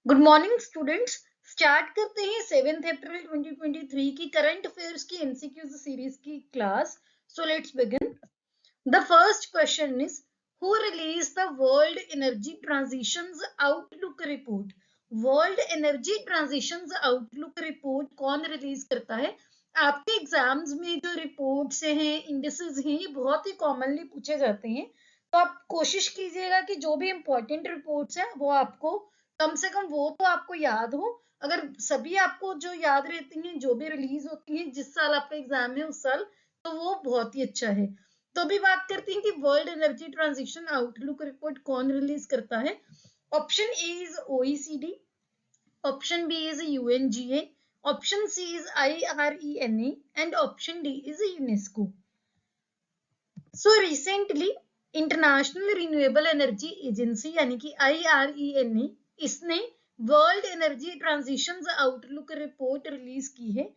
Good morning students. Start करते हैं 7 अप्रैल 2023 की करंट अफेयर्स की एमसीक्यूज सीरीज की class. So let's begin. The first question is who release the world energy transitions outlook report. World energy transitions outlook report कौन release करता है? आपके exams में जो रिपोर्ट्स हैं, इंडिसेस हैं, ये बहुत ही कॉमनली पूछे जाते हैं, तो आप कोशिश कीजिएगा कि जो भी इंपॉर्टेंट रिपोर्ट्स हैं वो आपको कम से कम वो तो आपको याद हो। अगर सभी आपको जो याद रहती हैं, जो भी रिलीज होती हैं जिस साल आपका एग्जाम है उस साल, तो वो बहुत ही अच्छा है। तो अभी बात करते हैं कि world energy transition outlook report कौन रिलीज करता है। Option A is OECD, option B is UNGA, option C is IRENA and option D is UNESCO. So recently international renewable energy agency यानी कि IRENA, इसने world energy transition outlook report release की है।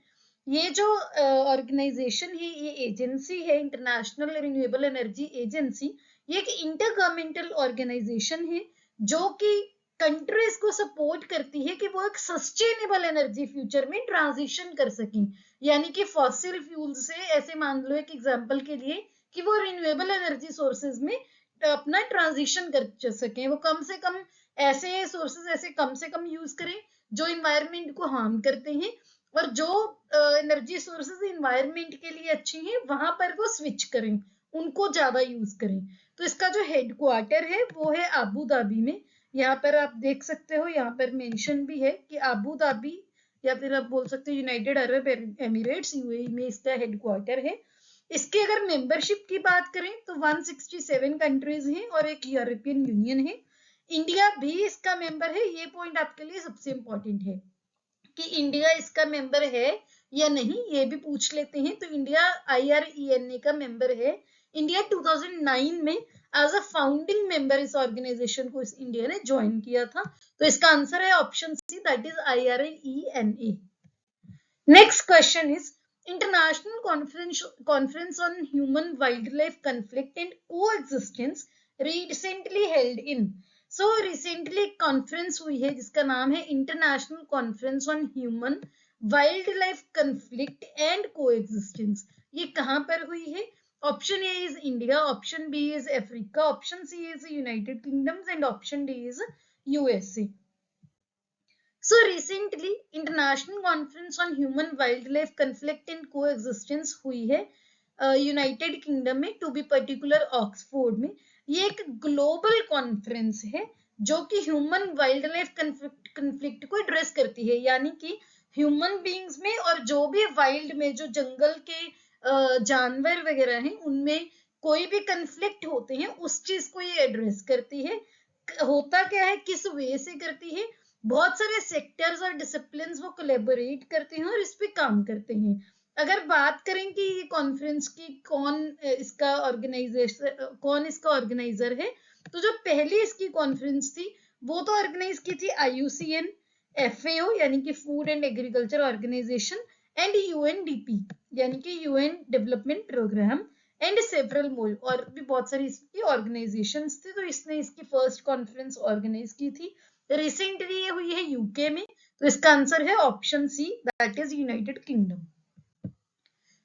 ये जो organisation है, ये agency है, इंटरनेशनल रिन्यूएबल एनर्जी एजेंसी, ये एक इंटर गवर्नमेंटल ऑर्गेनाइजेशन है जो कि कंट्रीज को सपोर्ट करती है कि वो एक सस्टेनेबल एनर्जी फ्यूचर में ट्रांजिशन कर सकें। यानी कि फॉसिल फ्यूल से, ऐसे मान लो एक एग्जांपल के लिए, कि वो रिन्यूएबल एनर्जी सोर्सेज में अपना ट्रांजिशन कर सकें। वो कम से कम ऐसे सोर्सेज ऐसे कम से कम यूज करें जो इन्वायरमेंट को हार्म करते हैं, और जो एनर्जी सोर्सेज इन्वायरमेंट के लिए अच्छी हैं वहां पर वो स्विच करें, उनको ज्यादा यूज करें। तो इसका जो हेडक्वार्टर है वो है आबू धाबी में। यहाँ पर आप देख सकते हो, यहाँ पर मेंशन भी है कि आबू धाबी, या फिर आप बोल सकते हो यूनाइटेड अरब एमिरेट्स, यूएई में इसका हेडक्वार्टर है। इसके अगर मेंबरशिप की बात करें तो 167 कंट्रीज हैं और एक यूरोपियन यूनियन है। इंडिया भी इसका मेंबर है। ये पॉइंट आपके लिए सबसे इंपॉर्टेंट है कि इंडिया इसका मेंबर है या नहीं, ये भी पूछ लेते हैं। तो इंडिया IRENA का मेंबर है। इंडिया 2009 में एज अ फाउंडिंग मेंबर इस ऑर्गेनाइजेशन को इस इंडिया ने ज्वाइन किया था। तो इसका आंसर है option C, that is IRENA। Next question is international conference on human wildlife conflict and coexistence recently held in. So recently एक कॉन्फ्रेंस हुई है जिसका नाम है international conference on human wildlife conflict and coexistence. ये कहाँ पर हुई है? Option A is India, option B is Africa, option C is United Kingdoms and option D is USA। So recently international conference on human wildlife conflict and coexistence हुई है United kingdom में, to be particular Oxford में। ये एक global conference है जो कि human wildlife conflict को एड्रेस करती है। यानी कि ह्यूमन बीइंग्स में और जो भी वाइल्ड में, जो जंगल के जानवर वगैरह हैं, उनमें कोई भी कन्फ्लिक्ट होते हैं उस चीज को ये एड्रेस करती है। होता क्या है, किस वे से करती है? बहुत सारे सेक्टर्स और डिसिप्लिन वो कोलेबोरेट करते हैं और इस पे काम करते हैं। अगर बात करें कि ये कॉन्फ्रेंस की कौन इसका ऑर्गेनाइजर है, तो जो पहली इसकी कॉन्फ्रेंस थी वो तो ऑर्गेनाइज की थी IUCN, FAO यानी कि food and agriculture organisation, and UNDP यानी कि UN development programme, and several more, और भी बहुत सारी इसकी ऑर्गेनाइजेशंस थी। तो इसने इसकी फर्स्ट कॉन्फ्रेंस ऑर्गेनाइज की थी। रिसेंटली ये हुई है UK में। तो इसका आंसर है option C, that is United Kingdom.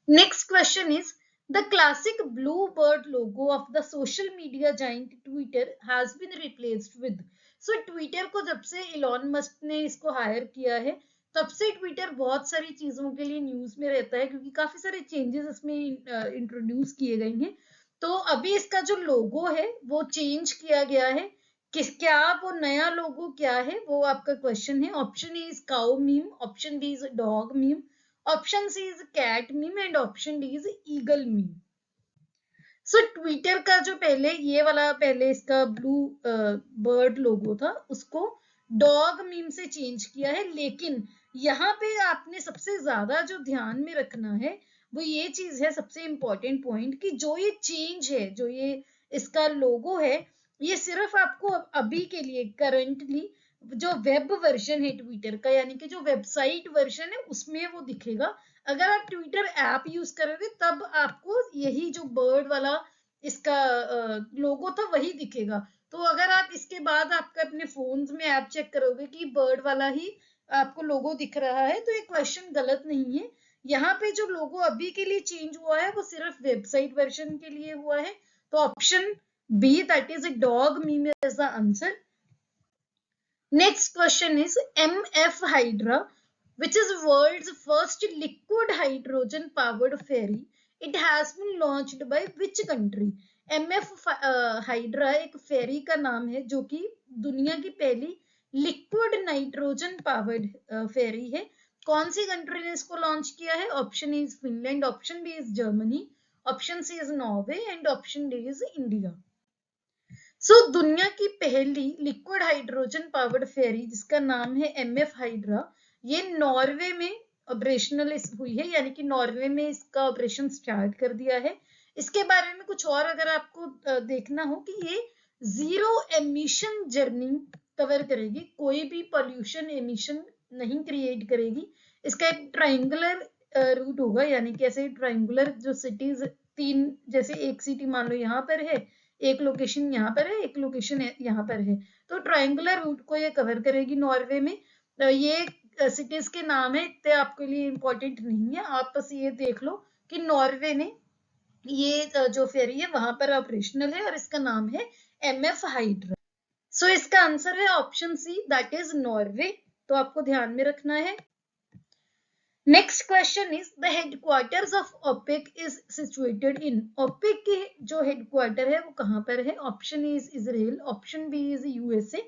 Next question is the classic blue bird logo of the social media giant Twitter has been replaced with. So Twitter को जब से इलॉन मस्क ने इसको हायर किया है, तब से ट्विटर बहुत सारी चीजों के लिए न्यूज में रहता है, क्योंकि काफी सारे चेंजेस इसमें इंट्रोड्यूस किए गए हैं। तो अभी इसका जो लोगो है वो चेंज किया गया है। क्या वो नया लोगो क्या है, वो आपका क्वेश्चन है। Option A is cow meme, option B is dog meme, option C is cat meme and option D is eagle meme. So Twitter का जो पहले इसका ब्लू बर्ड लोगो था, उसको डॉग मीम से चेंज किया है। लेकिन यहाँ पे आपने सबसे ज्यादा जो ध्यान में रखना है वो ये चीज है, सबसे इंपॉर्टेंट पॉइंट, कि जो ये चेंज है, जो ये इसका लोगो है, ये सिर्फ आपको अभी के लिए करंटली जो वेब वर्जन है ट्विटर का, यानी कि जो वेबसाइट वर्जन है उसमें वो दिखेगा। अगर आप ट्विटर ऐप यूज करोगे तब आपको यही जो बर्ड वाला इसका लोगो था वही दिखेगा। तो अगर आप इसके बाद आपका अपने फोन्स में ऐप चेक करोगे कि बर्ड वाला ही आपको लोगो दिख रहा है, तो ये क्वेश्चन गलत नहीं है। यहाँ पे जो लोगो अभी के लिए चेंज हुआ है वो सिर्फ वेबसाइट वर्जन के लिए हुआ है। तो option B, that is a dog meme, is the answer. Next question is MF Hydra, which is world's first liquid hydrogen powered ferry. It has been launched by which country? MF Hydra एक फेरी का नाम है जो कि दुनिया की पहली liquid nitrogen powered फेरी है। कौन सी कंट्री ने इसको लॉन्च किया है? Option is Finland, option B is Germany, option C is Norway and option D is India. दुनिया की पहली लिक्विड हाइड्रोजन पावर्ड फेरी जिसका नाम है MF हाइड्रा, ये नॉर्वे में ऑपरेशनल हुई है, यानी कि नॉर्वे में इसका ऑपरेशन स्टार्ट कर दिया है। इसके बारे में कुछ और अगर आपको देखना हो कि ये जीरो एमिशन जर्नी कवर करेगी, कोई भी पॉल्यूशन एमिशन नहीं क्रिएट करेगी। इसका एक ट्राइंगुलर रूट होगा, यानी कि ऐसे ट्राइंगुलर जो सिटीज, तीन जैसे एक सिटी मान लो यहाँ पर है, एक लोकेशन यहाँ पर है, एक लोकेशन यहाँ पर है, तो ट्रायंगुलर रूट को ये कवर करेगी नॉर्वे में। ये सिटीज के नाम है, इतने आपके लिए इंपॉर्टेंट नहीं है, आप बस ये देख लो कि नॉर्वे में ये जो फेरी है वहां पर ऑपरेशनल है और इसका नाम है MF हाइड्रा। सो इसका आंसर है option C, that is Norway. तो आपको ध्यान में रखना है। Next question is the headquarters of OPEC is situated in. OPEC के जो हेडक्वार्टर है वो कहां पर है? Option A is Israel, option B is USA,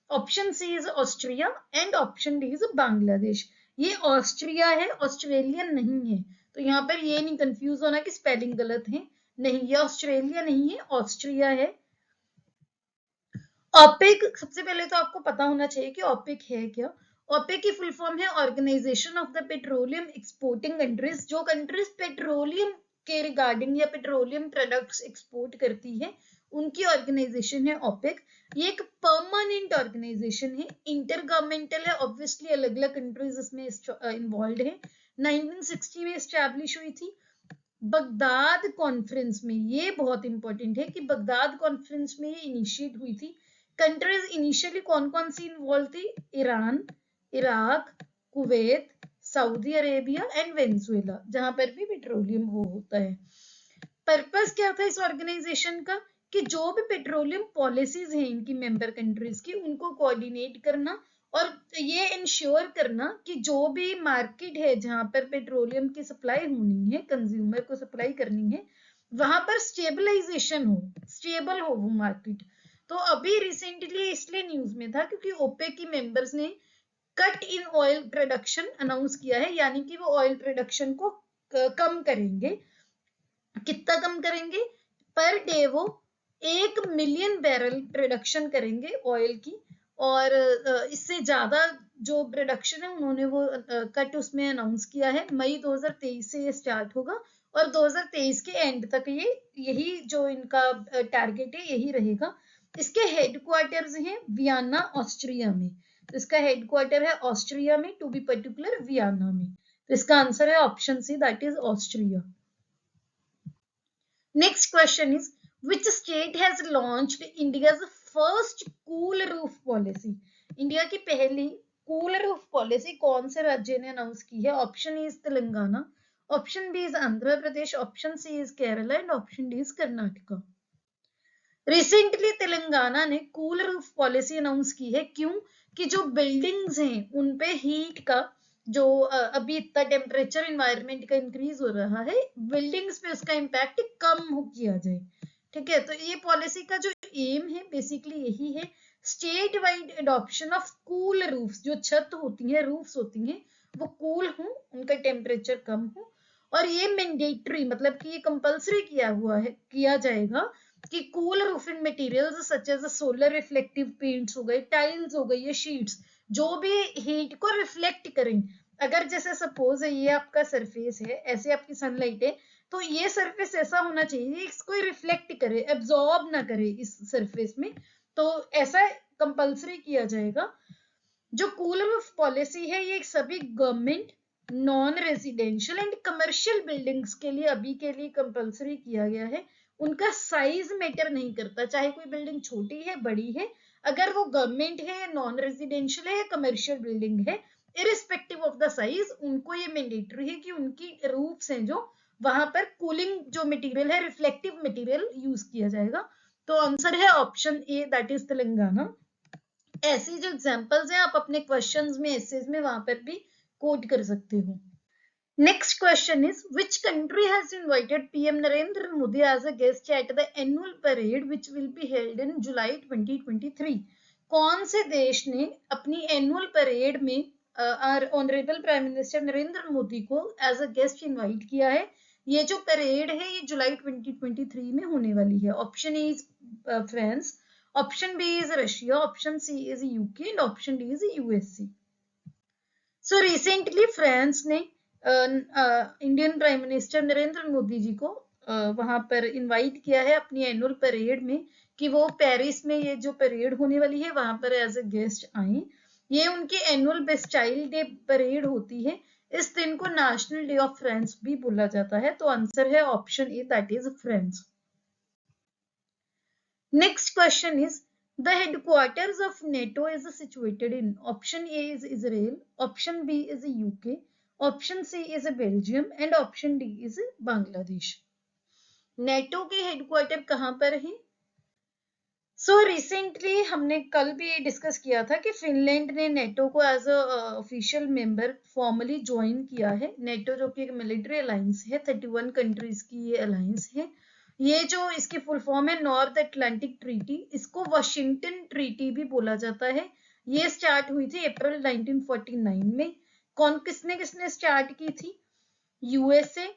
option C is Austria and option D is Bangladesh. ये ऑस्ट्रिया है, ऑस्ट्रेलियन नहीं है, तो यहाँ पर ये नहीं कंफ्यूज होना कि स्पेलिंग गलत है, नहीं, ये ऑस्ट्रेलिया नहीं है, ऑस्ट्रिया है। OPEC, सबसे पहले तो आपको पता होना चाहिए कि OPEC है क्या। OPEC की फुल फॉर्म है organisation of the petroleum exporting countries. जो कंट्रीज पेट्रोलियम के रिगार्डिंग या पेट्रोलियम प्रोडक्ट्स एक्सपोर्ट करती है उनकी ऑर्गेनाइजेशन है OPEC। ये एक परमानेंट ऑर्गेनाइजेशन है, इंटर गवर्नमेंटल है, ऑब्वियसली अलग अलग कंट्रीज इसमें इन्वॉल्व है। 1960 में एस्टैब्लिश हुई थी बगदाद कॉन्फ्रेंस में। ये बहुत इंपॉर्टेंट है कि बगदाद कॉन्फ्रेंस में ये इनिशिएट हुई थी। कंट्रीज इनिशियली कौन कौन सी इन्वॉल्व थी? Iran, Iraq, Kuwait, Saudi Arabia and Venezuela, जहां पर भी पेट्रोलियम वो होता है। पर्पस क्या था इस ऑर्गेनाइजेशन का? कि जो भी पेट्रोलियम पॉलिसीज हैं इनकी मेंबर कंट्रीज की, उनको कोऑर्डिनेट करना और ये इंश्योर करना कि जो भी मार्केट है जहां पर पेट्रोलियम की सप्लाई होनी है, कंज्यूमर को सप्लाई करनी है, वहां पर स्टेबलाइजेशन हो, स्टेबल हो वो मार्केट। तो अभी रिसेंटली इसलिए न्यूज में था क्योंकि OPEC की मेंबर्स ने cut in oil production announce किया है, यानी कि वो ऑयल प्रोडक्शन को कम करेंगे। कितना कम करेंगे? पर डे वो 1 मिलियन बैरल प्रोडक्शन करेंगे ऑयल की, और इससे ज्यादा जो प्रोडक्शन है उन्होंने वो कट उसमें अनाउंस किया है। मई 2023 से ये स्टार्ट होगा और 2023 के एंड तक ये यही जो इनका टारगेट है यही रहेगा। इसके हेडक्वार्टर्स हैं वियना ऑस्ट्रिया में, तो इसका हेडक्वार्टर है ऑस्ट्रिया में, टू बी पर्टिकुलर वियना में। तो इसका आंसर है option C, that is Austria. Next question is which state has launched India's first cool roof policy? India की पहली कूल रूफ पॉलिसी कौन से राज्य ने अनाउंस की है? Option A is Telangana, option B is Andhra Pradesh, option C is Kerala and option D is Karnataka. Recently Telangana ने cool roof policy announce की है। क्यों? कि जो बिल्डिंग्स हैं उन पे हीट का जो अभी इतना टेम्परेचर एनवायरनमेंट का इंक्रीज हो रहा है, बिल्डिंग्स पे उसका इम्पैक्ट कम किया जाए। ठीक है, तो ये पॉलिसी का जो एम है बेसिकली यही है, state wide adoption of cool roofs. जो छत होती है, रूफ्स होती हैं, वो कूल हो, उनका टेम्परेचर कम हो, और ये मैंडेटरी मतलब कि ये कंपल्सरी किया हुआ है, किया जाएगा कि cool roofing materials such as solar reflective paints हो गए, टाइल्स हो गई, ये शीट्स जो भी हीट को रिफ्लेक्ट करें। अगर जैसे सपोज है ये आपका सरफेस है, ऐसे आपकी सनलाइट है, तो ये सरफेस ऐसा होना चाहिए इसको रिफ्लेक्ट करे, एब्जॉर्ब ना करे इस सरफेस में, तो ऐसा कंपल्सरी किया जाएगा। जो कूल रूफ पॉलिसी है ये सभी government, non residential and commercial buildings के लिए अभी के लिए कंपल्सरी किया गया है। उनका साइज मैटर नहीं करता, चाहे कोई बिल्डिंग छोटी है बड़ी है, अगर वो गवर्नमेंट है या नॉन रेजिडेंशियल है या कमर्शियल बिल्डिंग है, इरिस्पेक्टिव ऑफ द साइज, उनको ये मैंडेटरी है कि उनकी रूफ्स हैं जो, वहां पर कूलिंग जो मटेरियल है, रिफ्लेक्टिव मटेरियल यूज किया जाएगा। तो आंसर है option A, that is Telangana. ऐसी जो एग्जांपल्स हैं आप अपने क्वेश्चंस में, एसेज में वहां पर भी कोट कर सकते हो। Next question is, which country has invited PM Narendra Modi as a guest at the annual parade which will be held in July 2023? कौन से देश ने अपनी एनुअल परेड में honourable prime minister Narendra Modi को एज अ गेस्ट इनवाइट किया है? ये जो परेड है ये जुलाई 2023 में होने वाली है। Option A is France, option B is Russia, option C is UK and option D is USA. So recently France ने Indian prime minister Narendra Modi ji को वहां पर इनवाइट किया है अपनी एनुअल परेड में, कि वो पेरिस में ये जो परेड होने वाली है वहां पर एज ए गेस्ट आए। ये उनकी एनुअल बेस्टाइल डे परेड होती है। इस दिन को नेशनल डे ऑफ फ्रांस भी बोला जाता है। तो आंसर है option A, that is France. Next question is, the headquarters of NATO is situated in, option A is Israel, option B is UK, option C is Belgium and option D is Bangladesh. NATO के headquarter कहां पर है? So recently हमने कल भी discuss किया था कि फिनलैंड ने नेटो को as a official member formally join किया है। नेटो जो कि एक मिलिट्री अलायंस है, 31 कंट्रीज की ये अलायंस है। ये जो इसकी फुल फॉर्म है नॉर्थ अटलांटिक ट्रीटी, इसको वाशिंगटन ट्रीटी भी बोला जाता है। ये स्टार्ट हुई थी अप्रैल 1949 में। किसने किसने स्टार्ट की थी? यूएसए,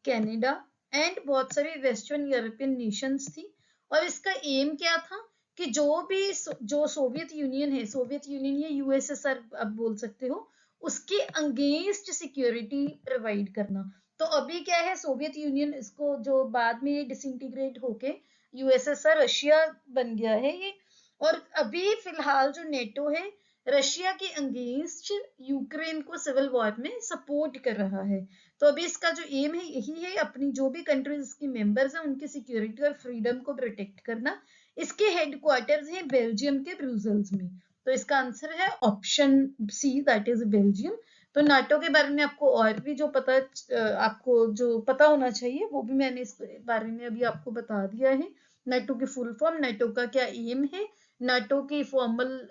कनाडा एंड बहुत सारी वेस्टर्न यूरोपियन नेशंस थी। और इसका एम क्या था कि जो सोवियत यूनियन है, सोवियत यूनियन या यूएसएसआर आप बोल सकते हो, उसके अगेंस्ट सिक्योरिटी प्रोवाइड करना। तो अभी क्या है, सोवियत यूनियन, इसको जो बाद में ये डिसइंटीग्रेट होके यूएसएसआर रशिया बन गया है ये। और अभी फिलहाल जो नेटो है रशिया के अगेंस्ट यूक्रेन को सिविल वॉर में सपोर्ट कर रहा है। तो अभी इसका जो एम है यही है, अपनी जो भी कंट्रीज इसकी मेंबर्स हैं उनकी सिक्योरिटी और फ्रीडम को प्रोटेक्ट करना। इसके हेडक्वार्टर्स हैं बेल्जियम के ब्रुसेल्स में। तो इसका आंसर है option C, that is Belgium. तो नाटो के बारे में आपको और भी आपको जो पता होना चाहिए वो भी मैंने इस बारे में अभी आपको बता दिया है। नाटो की फुल फॉर्म, नाटो का क्या एम है, नाटो की फॉर्मल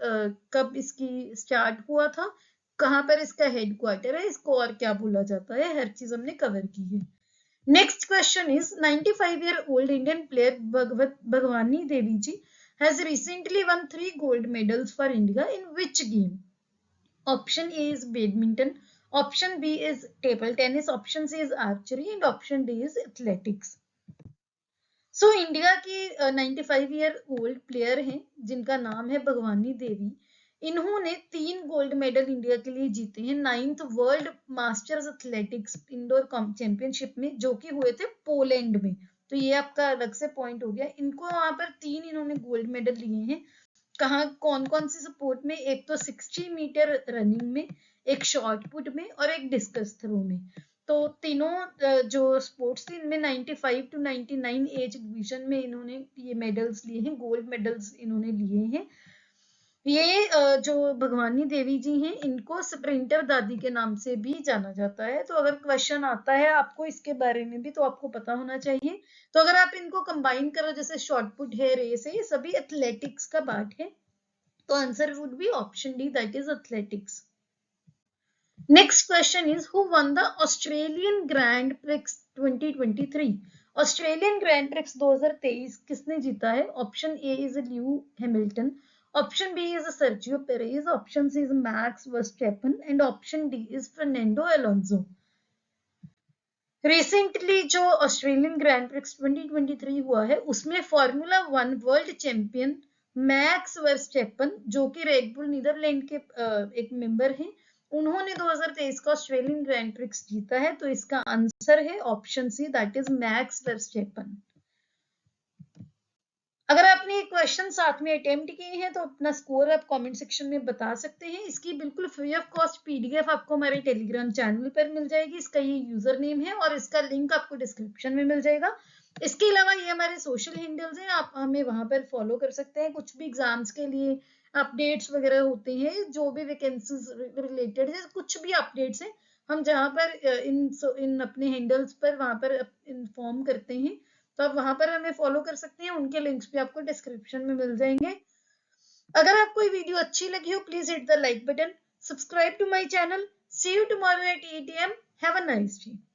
कब इसकी स्टार्ट हुआ था, कहां पर इसका हेडक्वार्टर है, इसको और क्या बोला जाता है, हर चीज हमने कवर की है। Next question is, 95-year-old Indian player Bhagwani Devi ji has recently won 3 gold medals for India in which game? Option A is badminton, option B is table tennis, option C is archery and option D is athletics. So India की 95-year-old player हैं जिनका नाम है भगवानी देवी। इन्होंने 3 gold medal India के लिए जीते हैं 9th world masters athletics indoor championship में, जो कि हुए थे पोलैंड में। तो ये आपका अलग से पॉइंट हो गया। इनको वहां पर 3 इन्होंने गोल्ड मेडल लिए हैं। कहाँ, कौन कौन सी स्पोर्ट में? एक तो 60 मीटर रनिंग में, एक शॉर्ट पुट में और एक डिस्कस थ्रो में। तो तीनों जो स्पोर्ट्स थी इनमें 95 to 99 एज डिवीजन में इन्होंने ये मेडल्स लिए हैं, गोल्ड मेडल्स इन्होंने लिए हैं। ये जो भगवानी देवी जी हैं इनको स्प्रिंटर दादी के नाम से भी जाना जाता है। तो अगर क्वेश्चन आता है आपको इसके बारे में भी तो आपको पता होना चाहिए। तो अगर आप इनको कंबाइन करो, जैसे शॉर्टपुट है, रेस है, ये सभी एथलेटिक्स का पार्ट है। तो answer would be option D, that is athletics. Next question is, who won the Australian Grand Prix 2023? Australian Grand Prix 2023 किसने जीता है? Option A is Lewis Hamilton, option B is Sergio Perez, option C is Max Verstappen and option D is Fernando Alonso. Recently जो Australian Grand Prix 2023 हुआ है उसमें formula 1 world champion max Verstappen, जो कि Red Bull Netherlands के एक member हैं, उन्होंने 2023 का ऑस्ट्रेलियन ग्रैंड प्रिक्स जीता है। तो इसका आंसर है option C, that is Max Verstappen. अगर आपने ये क्वेश्चन साथ में अटेम्प्ट किए हैं तो अपना स्कोर आप कमेंट सेक्शन में बता सकते हैं। इसकी बिल्कुल फ्री ऑफ कॉस्ट पीडीएफ आपको हमारे टेलीग्राम चैनल पर मिल जाएगी। इसका ये यूजर नेम है और इसका लिंक आपको डिस्क्रिप्शन में मिल जाएगा। इसके अलावा ये हमारे सोशल हैंडल्स हैं, आप हमें वहां पर फॉलो कर सकते हैं। कुछ भी एग्जाम्स के लिए अपडेट्स वगैरह होते हैं, जो भी वैकेंसीज रिलेटेड है, कुछ भी अपडेट्स हैं, हम जहाँ पर इन अपने हैंडल्स पर वहां पर इन्फॉर्म करते हैं, तो आप वहां पर हमें फॉलो कर सकते हैं। उनके लिंक्स भी आपको डिस्क्रिप्शन में मिल जाएंगे। अगर आपको ये वीडियो अच्छी लगी हो, please hit the like button, subscribe to my channel. See you tomorrow at 8 AM। Have a nice day.